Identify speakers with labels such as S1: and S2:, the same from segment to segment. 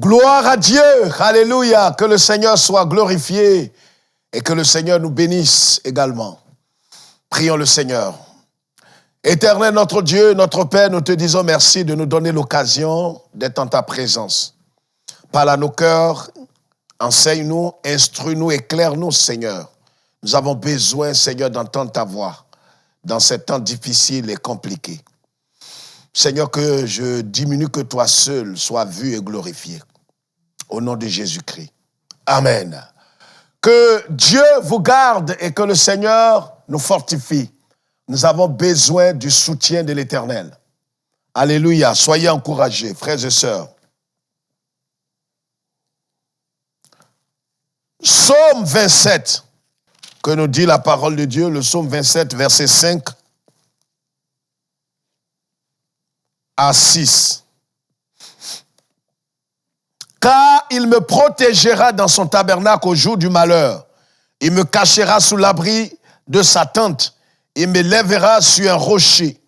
S1: Gloire à Dieu, alléluia, que le Seigneur soit glorifié et que le Seigneur nous bénisse également. Prions le Seigneur. Éternel notre Dieu, notre Père, nous te disons merci de nous donner l'occasion d'être en ta présence. Parle à nos cœurs, enseigne-nous, instruis-nous, éclaire-nous, Seigneur. Nous avons besoin, Seigneur, d'entendre ta voix dans ces temps difficiles et compliqués. Seigneur, que je diminue, que toi seul sois vu et glorifié. Au nom de Jésus-Christ. Amen. Que Dieu vous garde et que le Seigneur nous fortifie. Nous avons besoin du soutien de l'Éternel. Alléluia. Soyez encouragés, frères et sœurs. Psaume 27, que nous dit la parole de Dieu, le psaume 27, verset 5 à 6. Car il me protégera dans son tabernacle au jour du malheur. Il me cachera sous l'abri de sa tente. Il me lèvera sur un rocher.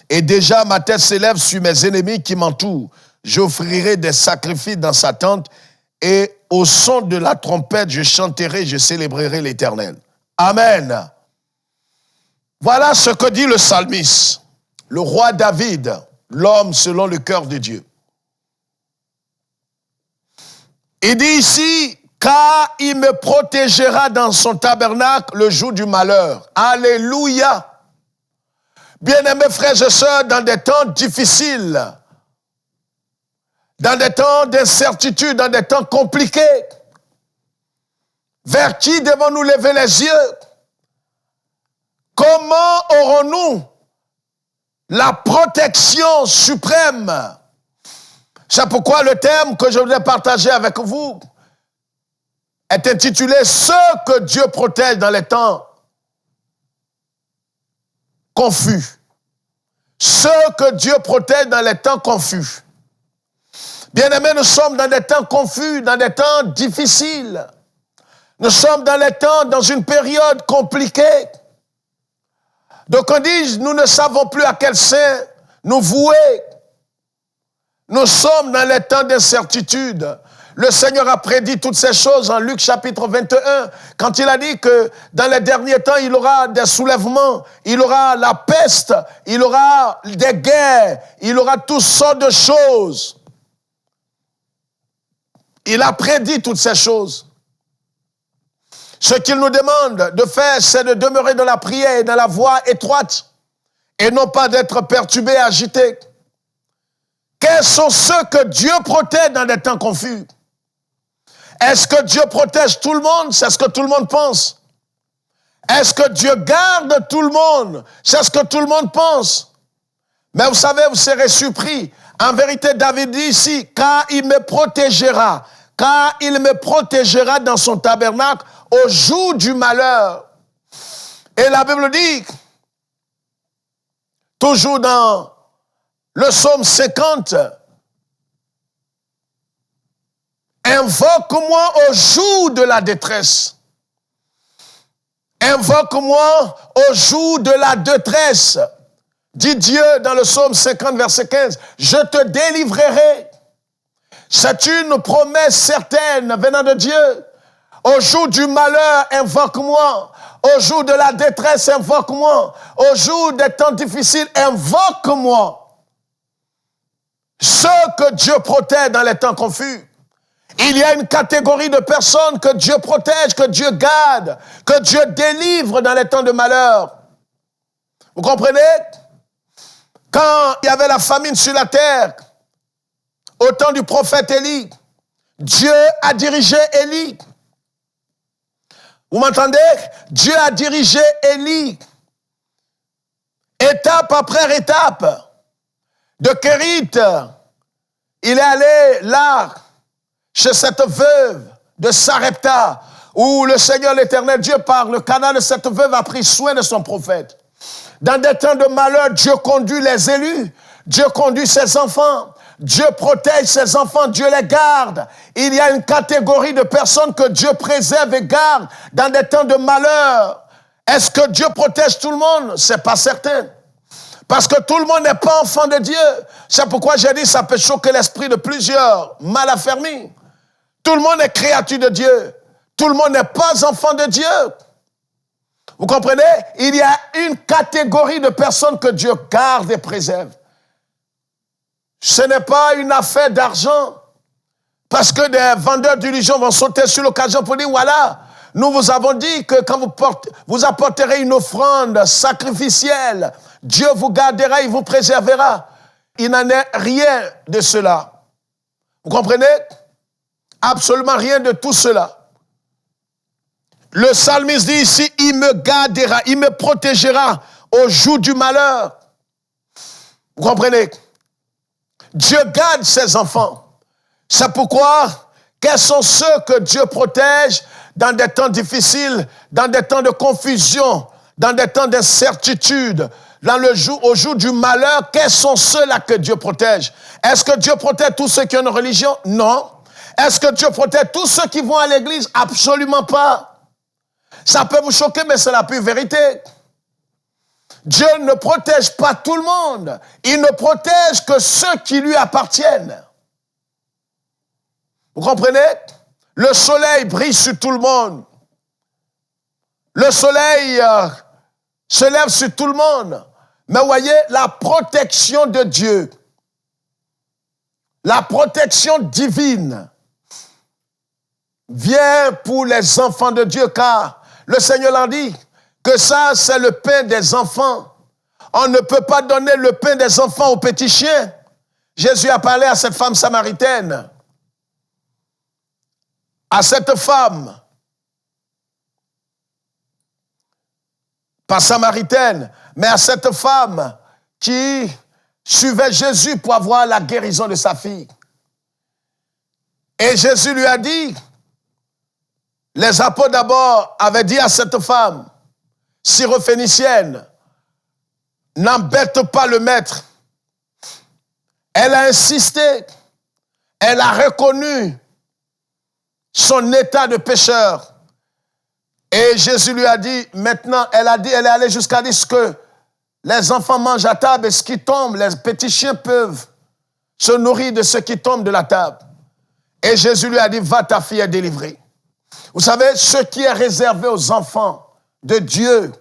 S1: Et déjà ma tête s'élève sur mes ennemis qui m'entourent. J'offrirai des sacrifices dans sa tente et au son de la trompette, je chanterai, je célébrerai l'Éternel. Amen. Voilà ce que dit le psalmiste, le roi David, l'homme selon le cœur de Dieu. Il dit ici, car il me protégera dans son tabernacle le jour du malheur. Alléluia. Bien-aimés frères et sœurs, dans des temps difficiles, dans des temps d'incertitude, dans des temps compliqués, vers qui devons-nous lever les yeux? Comment aurons-nous la protection suprême? C'est pourquoi le thème que je voudrais partager avec vous est intitulé « Ce que Dieu protège dans les temps confus ». Ce que Dieu protège dans les temps confus. Bien-aimés, nous sommes dans des temps confus, dans des temps difficiles. Nous sommes dans les temps, dans une période compliquée. Donc on dit, nous ne savons plus à quel sein nous vouer. Nous sommes dans les temps d'incertitude. Le Seigneur a prédit toutes ces choses en Luc chapitre 21, quand il a dit que dans les derniers temps, il y aura des soulèvements, il y aura la peste, il y aura des guerres, il y aura toutes sortes de choses. Il a prédit toutes ces choses. Ce qu'il nous demande de faire, c'est de demeurer dans la prière et dans la voie étroite, et non pas d'être perturbé et agité. Quels sont ceux que Dieu protège dans des temps confus? Est-ce que Dieu protège tout le monde? C'est ce que tout le monde pense. Est-ce que Dieu garde tout le monde? C'est ce que tout le monde pense. Mais vous savez, vous serez surpris. En vérité, David dit ici, car il me protégera dans son tabernacle au jour du malheur. Et la Bible dit, toujours dans le psaume 50, invoque-moi au jour de la détresse. Invoque-moi au jour de la détresse. Dit Dieu dans le psaume 50, verset 15, je te délivrerai. C'est une promesse certaine venant de Dieu. Au jour du malheur, invoque-moi. Au jour de la détresse, invoque-moi. Au jour des temps difficiles, invoque-moi. Ce que Dieu protège dans les temps confus. Il y a une catégorie de personnes que Dieu protège, que Dieu garde, que Dieu délivre dans les temps de malheur. Vous comprenez? Quand il y avait la famine sur la terre, au temps du prophète Élie, Dieu a dirigé Élie. Vous m'entendez? Dieu a dirigé Élie, étape après étape. De Kérith, il est allé là, chez cette veuve de Sarepta, où le Seigneur l'Éternel, Dieu par le canal de cette veuve a pris soin de son prophète. Dans des temps de malheur, Dieu conduit les élus, Dieu conduit ses enfants, Dieu protège ses enfants, Dieu les garde. Il y a une catégorie de personnes que Dieu préserve et garde dans des temps de malheur. Est-ce que Dieu protège tout le monde? C'est pas certain. Parce que tout le monde n'est pas enfant de Dieu. C'est pourquoi j'ai dit, ça peut choquer l'esprit de plusieurs mal affermis. Tout le monde est créature de Dieu. Tout le monde n'est pas enfant de Dieu. Vous comprenez? Il y a une catégorie de personnes que Dieu garde et préserve. Ce n'est pas une affaire d'argent. Parce que des vendeurs d'illusions vont sauter sur l'occasion pour dire, voilà, nous vous avons dit que quand vous apporterez une offrande sacrificielle, Dieu vous gardera, il vous préservera. Il n'en est rien de cela. Vous comprenez? Absolument rien de tout cela. Le psalmiste dit ici, il me gardera, il me protégera au jour du malheur. Vous comprenez? Dieu garde ses enfants. C'est pourquoi, quels sont ceux que Dieu protège dans des temps difficiles, dans des temps de confusion, dans des temps d'incertitude, au jour du malheur, quels sont ceux-là que Dieu protège? Est-ce que Dieu protège tous ceux qui ont une religion? Non. Est-ce que Dieu protège tous ceux qui vont à l'église? Absolument pas. Ça peut vous choquer, mais c'est la pure vérité. Dieu ne protège pas tout le monde. Il ne protège que ceux qui lui appartiennent. Vous comprenez? Le soleil brille sur tout le monde. Le soleil se lève sur tout le monde. Mais voyez, la protection de Dieu, la protection divine, vient pour les enfants de Dieu, car le Seigneur l'a dit, que ça, c'est le pain des enfants. On ne peut pas donner le pain des enfants aux petits chiens. Jésus a parlé à cette femme samaritaine. À cette femme, pas samaritaine, mais à cette femme qui suivait Jésus pour avoir la guérison de sa fille. Et Jésus lui a dit, les apôtres d'abord avaient dit à cette femme, syrophénicienne, n'embête pas le maître. Elle a insisté, elle a reconnu son état de pécheur. Et Jésus lui a dit, maintenant, elle est allée jusqu'à dire ce que les enfants mangent à table et ce qui tombe, les petits chiens peuvent se nourrir de ce qui tombe de la table. Et Jésus lui a dit, va, ta fille est délivrée. Vous savez, ce qui est réservé aux enfants de Dieu,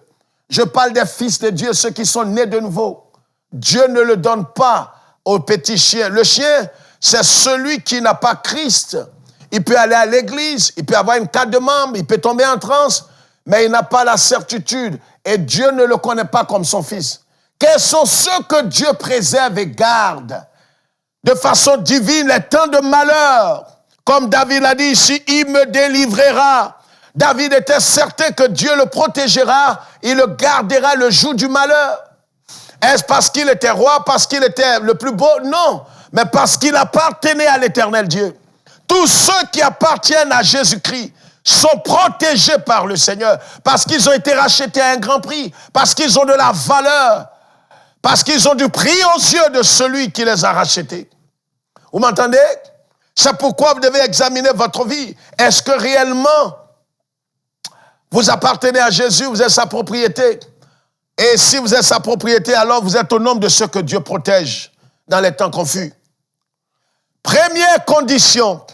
S1: je parle des fils de Dieu, ceux qui sont nés de nouveau. Dieu ne le donne pas aux petits chiens. Le chien, c'est celui qui n'a pas Christ. Il peut aller à l'église, il peut avoir une carte de membre, il peut tomber en transe, mais il n'a pas la certitude. Et Dieu ne le connaît pas comme son fils. Quels sont ceux que Dieu préserve et garde de façon divine les temps de malheur? Comme David l'a dit ici, il me délivrera. David était certain que Dieu le protégera, il le gardera le jour du malheur. Est-ce parce qu'il était roi, parce qu'il était le plus beau? Non, mais parce qu'il appartenait à l'Éternel Dieu. Tous ceux qui appartiennent à Jésus-Christ sont protégés par le Seigneur, parce qu'ils ont été rachetés à un grand prix, parce qu'ils ont de la valeur, parce qu'ils ont du prix aux yeux de celui qui les a rachetés. Vous m'entendez? C'est pourquoi vous devez examiner votre vie. Est-ce que réellement vous appartenez à Jésus, vous êtes sa propriété? Et si vous êtes sa propriété, alors vous êtes au nombre de ceux que Dieu protège dans les temps confus. Première condition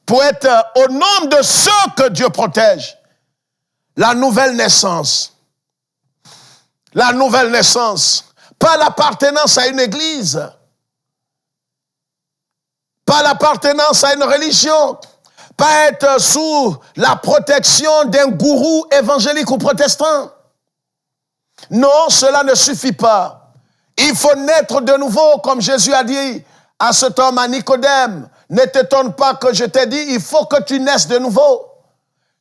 S1: pour être au nombre de ceux que Dieu protège, la nouvelle naissance. La nouvelle naissance. Pas l'appartenance à une église. Pas l'appartenance à une religion. Pas être sous la protection d'un gourou évangélique ou protestant. Non, cela ne suffit pas. Il faut naître de nouveau, comme Jésus a dit à cet homme, à Nicodème. Ne t'étonne pas que je t'ai dit, il faut que tu naisses de nouveau.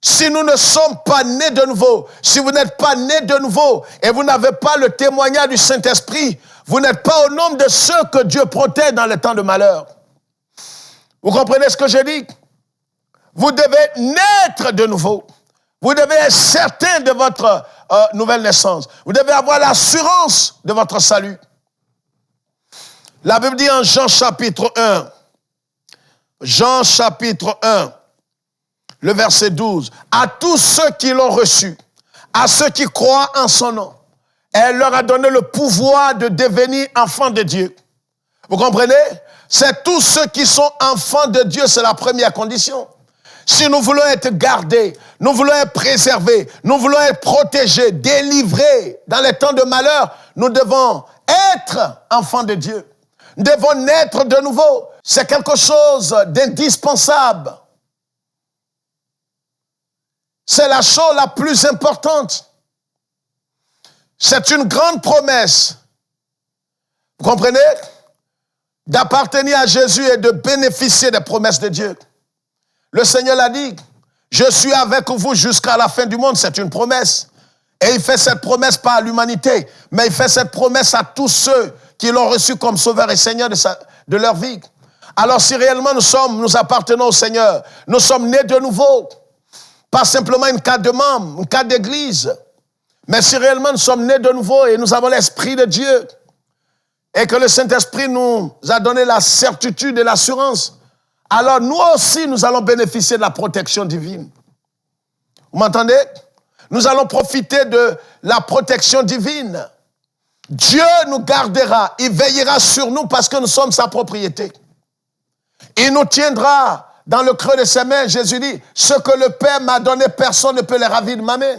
S1: Si nous ne sommes pas nés de nouveau, si vous n'êtes pas nés de nouveau et vous n'avez pas le témoignage du Saint-Esprit, vous n'êtes pas au nombre de ceux que Dieu protège dans les temps de malheur. Vous comprenez ce que je dis? Vous devez naître de nouveau. Vous devez être certain de votre nouvelle naissance. Vous devez avoir l'assurance de votre salut. La Bible dit en Jean chapitre 1, Jean chapitre 1, le verset 12, à tous ceux qui l'ont reçu, à ceux qui croient en son nom, Elle leur a donné le pouvoir de devenir enfants de Dieu. Vous comprenez? C'est tous ceux qui sont enfants de Dieu, c'est la première condition. Si nous voulons être gardés, nous voulons être préservés, nous voulons être protégés, délivrés dans les temps de malheur, nous devons être enfants de Dieu. Nous devons naître de nouveau. C'est quelque chose d'indispensable. C'est la chose la plus importante. C'est une grande promesse. Vous comprenez? D'appartenir à Jésus et de bénéficier des promesses de Dieu. Le Seigneur l'a dit, je suis avec vous jusqu'à la fin du monde, c'est une promesse. Et il fait cette promesse pas à l'humanité, mais il fait cette promesse à tous ceux qui l'ont reçu comme sauveur et Seigneur de leur vie. Alors si réellement nous appartenons au Seigneur, nous sommes nés de nouveau, pas simplement une carte de membre, une carte d'église, mais si réellement nous sommes nés de nouveau et nous avons l'Esprit de Dieu, et que le Saint-Esprit nous a donné la certitude et l'assurance, alors nous aussi, nous allons bénéficier de la protection divine. Vous m'entendez? Nous allons profiter de la protection divine. Dieu nous gardera, il veillera sur nous parce que nous sommes sa propriété. Il nous tiendra dans le creux de ses mains. Jésus dit, ce que le Père m'a donné, personne ne peut les ravir de ma main.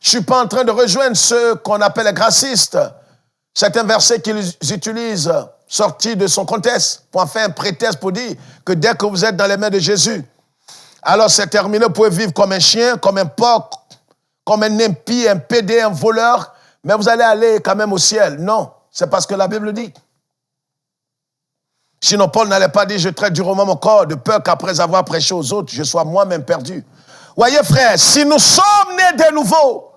S1: Je ne suis pas en train de rejoindre ceux qu'on appelle les gracistes. C'est un verset qu'ils utilisent sorti de son contexte pour en faire un prétexte pour dire que dès que vous êtes dans les mains de Jésus, alors c'est terminé, vous pouvez vivre comme un chien, comme un porc, comme un impie, un pédé, un voleur, mais vous allez aller quand même au ciel. Non, c'est parce que la Bible dit. Sinon, Paul n'allait pas dire, je traite durement mon corps de peur qu'après avoir prêché aux autres, je sois moi-même perdu. Voyez frère, si nous sommes nés de nouveau,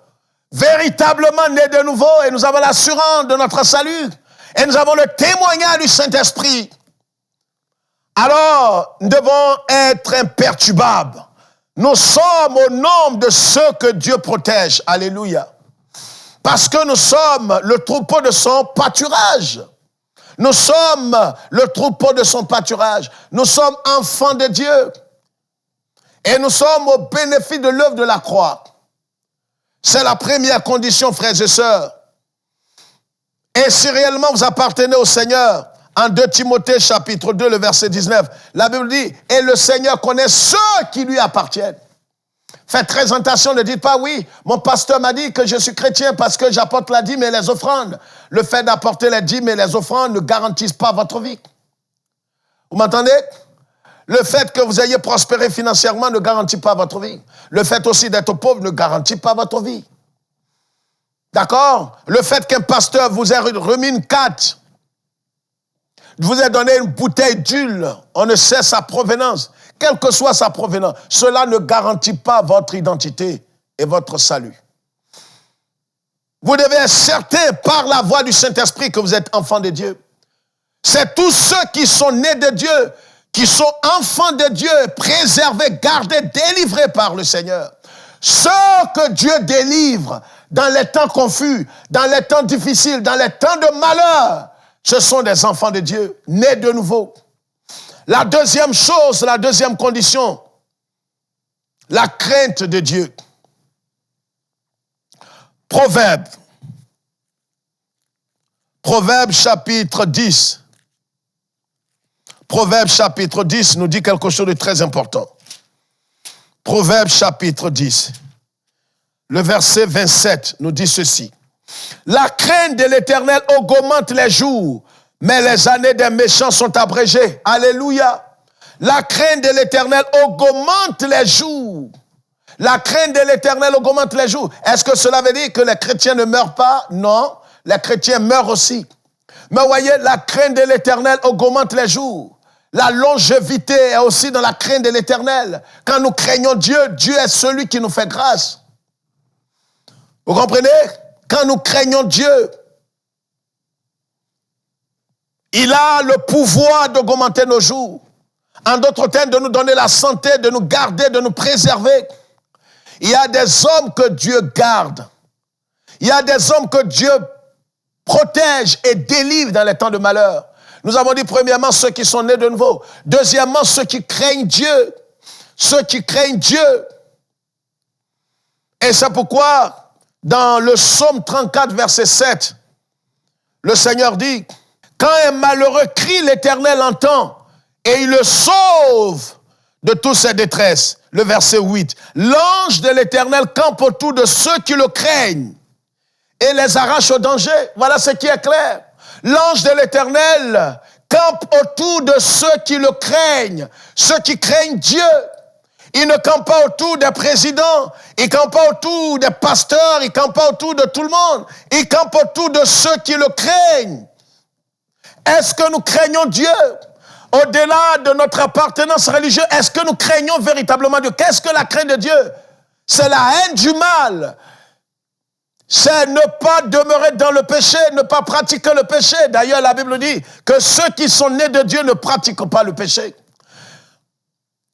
S1: véritablement nés de nouveau, et nous avons l'assurance de notre salut, et nous avons le témoignage du Saint-Esprit, alors nous devons être imperturbables. Nous sommes au nombre de ceux que Dieu protège. Alléluia. Parce que nous sommes le troupeau de son pâturage. Nous sommes le troupeau de son pâturage. Nous sommes enfants de Dieu. Et nous sommes au bénéfice de l'œuvre de la croix. C'est la première condition, frères et sœurs. Et si réellement vous appartenez au Seigneur, en 2 Timothée chapitre 2, le verset 19, la Bible dit, et le Seigneur connaît ceux qui lui appartiennent. Faites très attention, ne dites pas, oui, mon pasteur m'a dit que je suis chrétien parce que j'apporte la dîme et les offrandes. Le fait d'apporter les dîmes et les offrandes ne garantissent pas votre vie. Vous m'entendez? Le fait que vous ayez prospéré financièrement ne garantit pas votre vie. Le fait aussi d'être pauvre ne garantit pas votre vie. D'accord? Le fait qu'un pasteur vous ait remis une carte, vous ait donné une bouteille d'huile, on ne sait sa provenance. Quelle que soit sa provenance, cela ne garantit pas votre identité et votre salut. Vous devez être certain par la voix du Saint-Esprit que vous êtes enfant de Dieu. C'est tous ceux qui sont nés de Dieu, qui sont enfants de Dieu, préservés, gardés, délivrés par le Seigneur. Ceux que Dieu délivre dans les temps confus, dans les temps difficiles, dans les temps de malheur, ce sont des enfants de Dieu, nés de nouveau. La deuxième chose, la deuxième condition, la crainte de Dieu. Proverbe chapitre 10. Proverbe chapitre 10 nous dit quelque chose de très important. Proverbe chapitre 10. Le verset 27 nous dit ceci. La crainte de l'Éternel augmente les jours, mais les années des méchants sont abrégées. Alléluia. La crainte de l'Éternel augmente les jours. La crainte de l'Éternel augmente les jours. Est-ce que cela veut dire que les chrétiens ne meurent pas? Non, les chrétiens meurent aussi. Mais voyez, la crainte de l'Éternel augmente les jours. La longévité est aussi dans la crainte de l'Éternel. Quand nous craignons Dieu, Dieu est celui qui nous fait grâce. Vous comprenez? Quand nous craignons Dieu, il a le pouvoir d'augmenter nos jours. En d'autres termes, de nous donner la santé, de nous garder, de nous préserver. Il y a des hommes que Dieu garde. Il y a des hommes que Dieu protège et délivre dans les temps de malheur. Nous avons dit premièrement ceux qui sont nés de nouveau. Deuxièmement, ceux qui craignent Dieu. Ceux qui craignent Dieu. Et c'est pourquoi Dans le psaume 34, verset 7, le Seigneur dit, « Quand un malheureux crie, l'Éternel entend, et il le sauve de toutes ses détresses. » Le verset 8, « L'ange de l'Éternel campe autour de ceux qui le craignent et les arrache au danger. » Voilà ce qui est clair. L'ange de l'Éternel campe autour de ceux qui le craignent, ceux qui craignent Dieu. Il ne campe pas autour des présidents, il ne campe pas autour des pasteurs, il ne campe pas autour de tout le monde. Il campe autour de ceux qui le craignent. Est-ce que nous craignons Dieu? Au-delà de notre appartenance religieuse, est-ce que nous craignons véritablement Dieu? Qu'est-ce que la crainte de Dieu? C'est la haine du mal. C'est ne pas demeurer dans le péché, ne pas pratiquer le péché. D'ailleurs, la Bible dit que ceux qui sont nés de Dieu ne pratiquent pas le péché.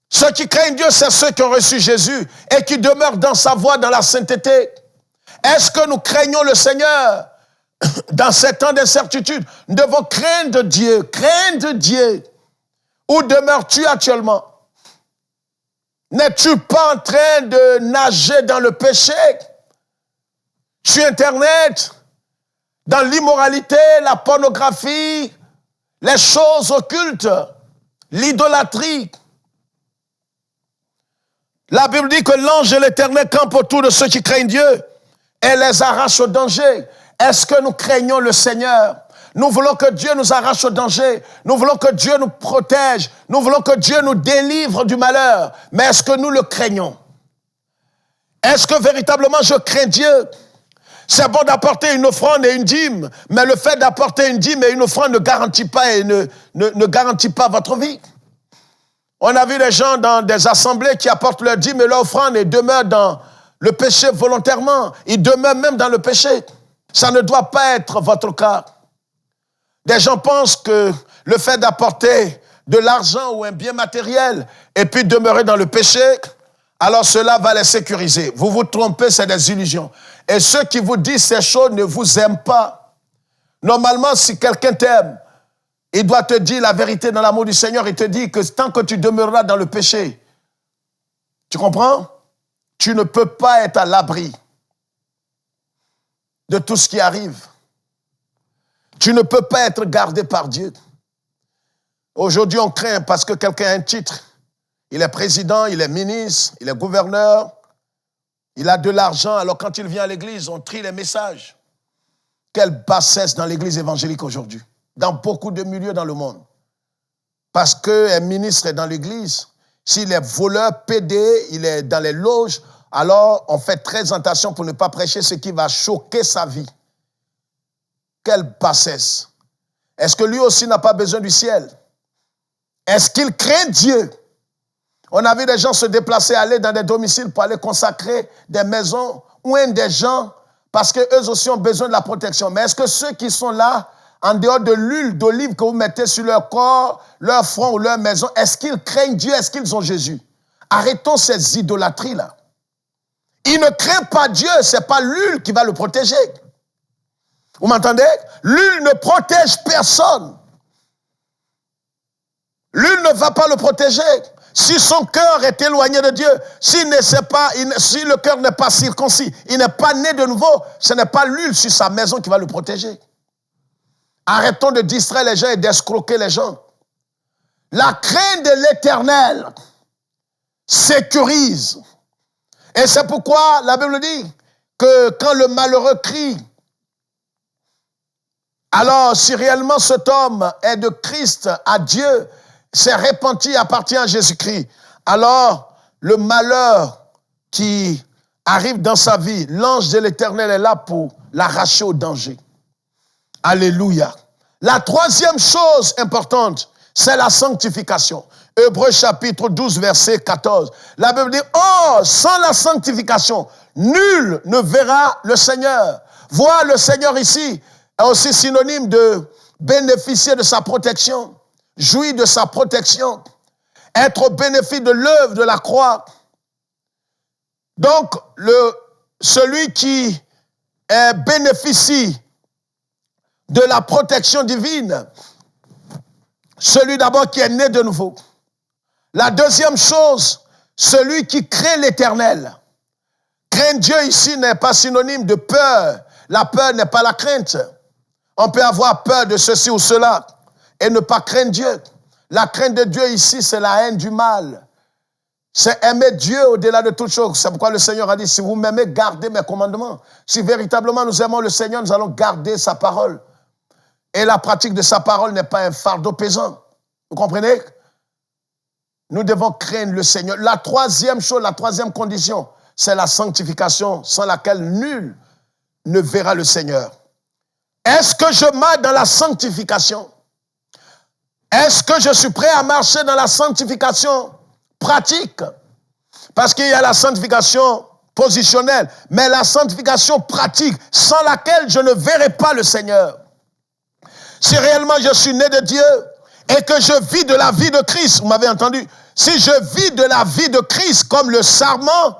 S1: Ceux qui craignent Dieu, c'est ceux qui ont reçu Jésus et qui demeurent dans sa voie, dans la sainteté. Est-ce que nous craignons le Seigneur dans ces temps d'incertitude? Nous devons craindre Dieu, craindre Dieu. Où demeures-tu actuellement? N'es-tu pas en train de nager dans le péché? Sur Internet, dans l'immoralité, la pornographie, les choses occultes, l'idolâtrie. La Bible dit que l'ange de l'Éternel campe autour de ceux qui craignent Dieu et les arrache au danger. Est-ce que nous craignons le Seigneur? Nous voulons que Dieu nous arrache au danger. Nous voulons que Dieu nous protège. Nous voulons que Dieu nous délivre du malheur. Mais est-ce que nous le craignons? Est-ce que véritablement je crains Dieu? C'est bon d'apporter une offrande et une dîme, mais le fait d'apporter une dîme et une offrande ne garantit pas et ne garantit pas votre vie. On a vu des gens dans des assemblées qui apportent leur dîme et leur offrande et demeurent dans le péché volontairement. Ils demeurent même dans le péché. Ça ne doit pas être votre cas. Des gens pensent que le fait d'apporter de l'argent ou un bien matériel et puis demeurer dans le péché, alors cela va les sécuriser. Vous vous trompez, c'est des illusions. Et ceux qui vous disent ces choses ne vous aiment pas. Normalement, si quelqu'un t'aime, il doit te dire la vérité dans l'amour du Seigneur. Il te dit que tant que tu demeureras dans le péché, tu comprends? Tu ne peux pas être à l'abri de tout ce qui arrive. Tu ne peux pas être gardé par Dieu. Aujourd'hui, on craint parce que quelqu'un a un titre. Il est président, il est ministre, il est gouverneur, il a de l'argent. Alors quand il vient à l'église, on trie les messages. Quelle bassesse dans l'église évangélique aujourd'hui, dans beaucoup de milieux dans le monde. Parce qu'un ministre est dans l'église, s'il est voleur, pédé, il est dans les loges, alors on fait très attention pour ne pas prêcher ce qui va choquer sa vie. Quelle bassesse. Est-ce que lui aussi n'a pas besoin du ciel? Est-ce qu'il craint Dieu? On a vu des gens se déplacer, aller dans des domiciles pour aller consacrer des maisons ou des gens parce qu'eux aussi ont besoin de la protection. Mais est-ce que ceux qui sont là, en dehors de l'huile d'olive que vous mettez sur leur corps, leur front ou leur maison, est-ce qu'ils craignent Dieu? Est-ce qu'ils ont Jésus? Arrêtons ces idolâtries-là. Il ne craint pas Dieu, ce n'est pas l'huile qui va le protéger. Vous m'entendez? L'huile ne protège personne. L'huile ne va pas le protéger. Si son cœur est éloigné de Dieu, si le cœur n'est pas circoncis, il n'est pas né de nouveau, ce n'est pas l'huile sur sa maison qui va le protéger. Arrêtons de distraire les gens et d'escroquer les gens. La crainte de l'Éternel sécurise. Et c'est pourquoi la Bible dit que quand le malheureux crie, alors si réellement cet homme est de Christ à Dieu, s'est repenti, appartient à Jésus-Christ, alors le malheur qui arrive dans sa vie, l'ange de l'Éternel est là pour l'arracher au danger. Alléluia. La troisième chose importante, c'est la sanctification. Hébreux chapitre 12, verset 14. La Bible dit, « Oh, sans la sanctification, nul ne verra le Seigneur. » Voir le Seigneur ici est aussi synonyme de bénéficier de sa protection, jouir de sa protection, être au bénéfice de l'œuvre de la croix. Donc, celui qui bénéficie de la protection divine, celui d'abord qui est né de nouveau. La deuxième chose, celui qui craint l'Éternel. Craindre Dieu ici n'est pas synonyme de peur. La peur n'est pas la crainte. On peut avoir peur de ceci ou cela et ne pas craindre Dieu. La crainte de Dieu ici, c'est la haine du mal. C'est aimer Dieu au-delà de toute chose. C'est pourquoi le Seigneur a dit, si vous m'aimez, gardez mes commandements. Si véritablement nous aimons le Seigneur, nous allons garder sa parole. Et la pratique de sa parole n'est pas un fardeau pesant. Vous comprenez? Nous devons craindre le Seigneur. La troisième chose, la troisième condition, c'est la sanctification, sans laquelle nul ne verra le Seigneur. Est-ce que je marche dans la sanctification? Est-ce que je suis prêt à marcher dans la sanctification pratique? Parce qu'il y a la sanctification positionnelle, mais la sanctification pratique, sans laquelle je ne verrai pas le Seigneur. Si réellement je suis né de Dieu et que je vis de la vie de Christ, vous m'avez entendu, si je vis de la vie de Christ comme le sarment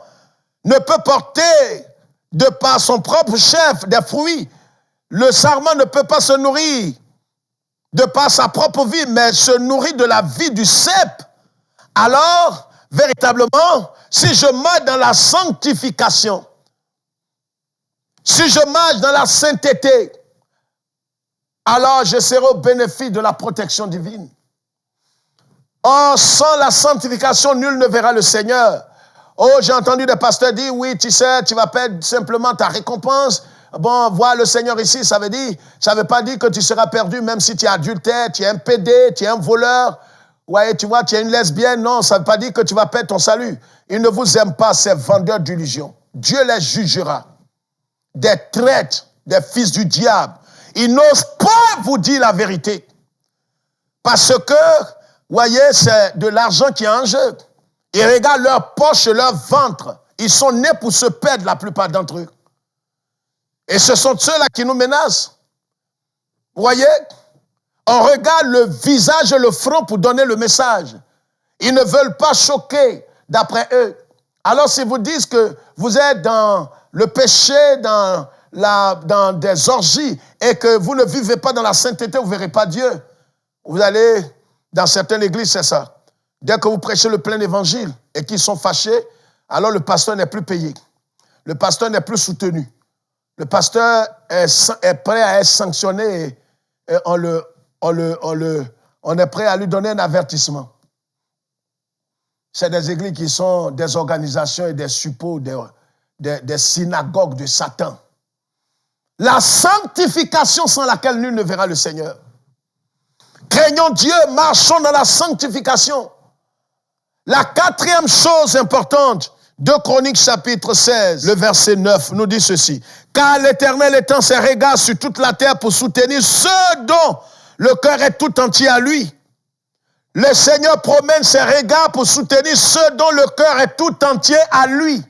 S1: ne peut porter de par son propre chef des fruits, le sarment ne peut pas se nourrir de par sa propre vie, mais se nourrit de la vie du cep. Alors, véritablement, si je marche dans la sanctification, si je marche dans la sainteté, alors je serai au bénéfice de la protection divine. Or, sans la sanctification, nul ne verra le Seigneur. Oh, j'ai entendu des pasteurs dire, oui, tu sais, tu vas perdre simplement ta récompense. Bon, voir le Seigneur ici, ça veut pas dire que tu seras perdu, même si tu es adultère, tu es un pédé, tu es un voleur. Ouais, tu vois, tu es une lesbienne. Non, ça ne veut pas dire que tu vas perdre ton salut. Ils ne vous aiment pas, ces vendeurs d'illusions. Dieu les jugera. Des traîtres, des fils du diable. Ils n'osent pas vous dire la vérité. Parce que, voyez, c'est de l'argent qui est en jeu. Ils regardent leur poche et leur ventre. Ils sont nés pour se perdre, la plupart d'entre eux. Et ce sont ceux-là qui nous menacent. Vous voyez? On regarde le visage et le front pour donner le message. Ils ne veulent pas choquer, d'après eux. Alors, si vous disent que vous êtes dans le péché, dans des orgies, et que vous ne vivez pas dans la sainteté, vous ne verrez pas Dieu. Vous allez, dans certaines églises, c'est ça. Dès que vous prêchez le plein évangile et qu'ils sont fâchés, alors le pasteur n'est plus payé. Le pasteur n'est plus soutenu. Le pasteur est prêt à être sanctionné et on est prêt à lui donner un avertissement. C'est des églises qui sont des organisations et des suppôts, des synagogues de Satan. La sanctification sans laquelle nul ne verra le Seigneur. Craignons Dieu, marchons dans la sanctification. La quatrième chose importante, 2 Chroniques chapitre 16, le verset 9, nous dit ceci. Car l'Éternel étend ses regards sur toute la terre pour soutenir ceux dont le cœur est tout entier à lui. Le Seigneur promène ses regards pour soutenir ceux dont le cœur est tout entier à lui.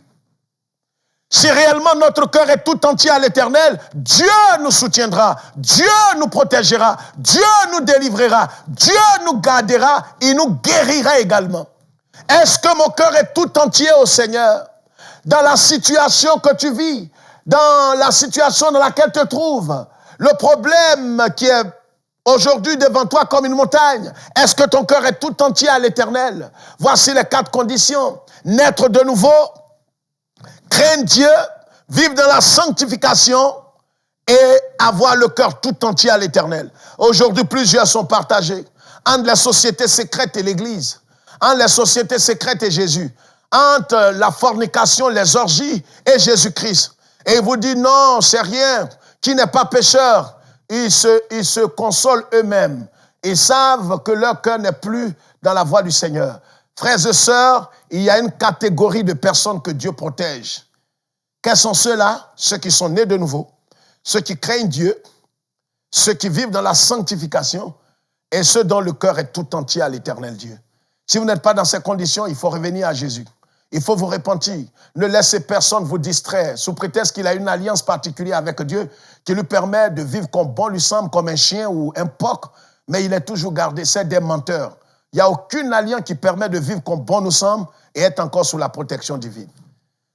S1: Si réellement notre cœur est tout entier à l'Éternel, Dieu nous soutiendra, Dieu nous protégera, Dieu nous délivrera, Dieu nous gardera, il nous guérira également. Est-ce que mon cœur est tout entier au Seigneur? Dans la situation que tu vis, dans la situation dans laquelle tu te trouves, le problème qui est aujourd'hui devant toi comme une montagne, est-ce que ton cœur est tout entier à l'Éternel? Voici les 4 conditions. Naître de nouveau, craindre Dieu, vivre dans la sanctification et avoir le cœur tout entier à l'Éternel. Aujourd'hui, plusieurs sont partagés entre la société secrète et l'Église, entre les sociétés secrètes et Jésus, entre la fornication, les orgies et Jésus-Christ. Et il vous dit non, c'est rien, qui n'est pas pécheur. Ils se consolent eux-mêmes. Ils savent que leur cœur n'est plus dans la voie du Seigneur. Frères et sœurs, il y a une catégorie de personnes que Dieu protège. Quels sont ceux-là? Ceux qui sont nés de nouveau, ceux qui craignent Dieu, ceux qui vivent dans la sanctification et ceux dont le cœur est tout entier à l'Éternel Dieu. Si vous n'êtes pas dans ces conditions, il faut revenir à Jésus. Il faut vous repentir. Ne laissez personne vous distraire sous prétexte qu'il a une alliance particulière avec Dieu qui lui permet de vivre comme bon lui semble, comme un chien ou un porc, mais il est toujours gardé. C'est des menteurs. Il n'y a aucune alliance qui permet de vivre comme bon nous semble et être encore sous la protection divine.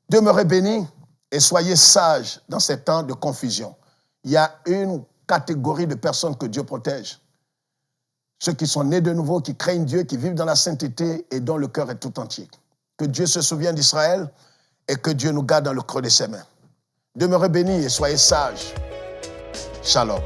S1: Demeurez bénis et soyez sages dans ces temps de confusion. Il y a une catégorie de personnes que Dieu protège. Ceux qui sont nés de nouveau, qui craignent Dieu, qui vivent dans la sainteté et dont le cœur est tout entier. Que Dieu se souvienne d'Israël et que Dieu nous garde dans le creux de ses mains. Demeurez bénis et soyez sages. Shalom.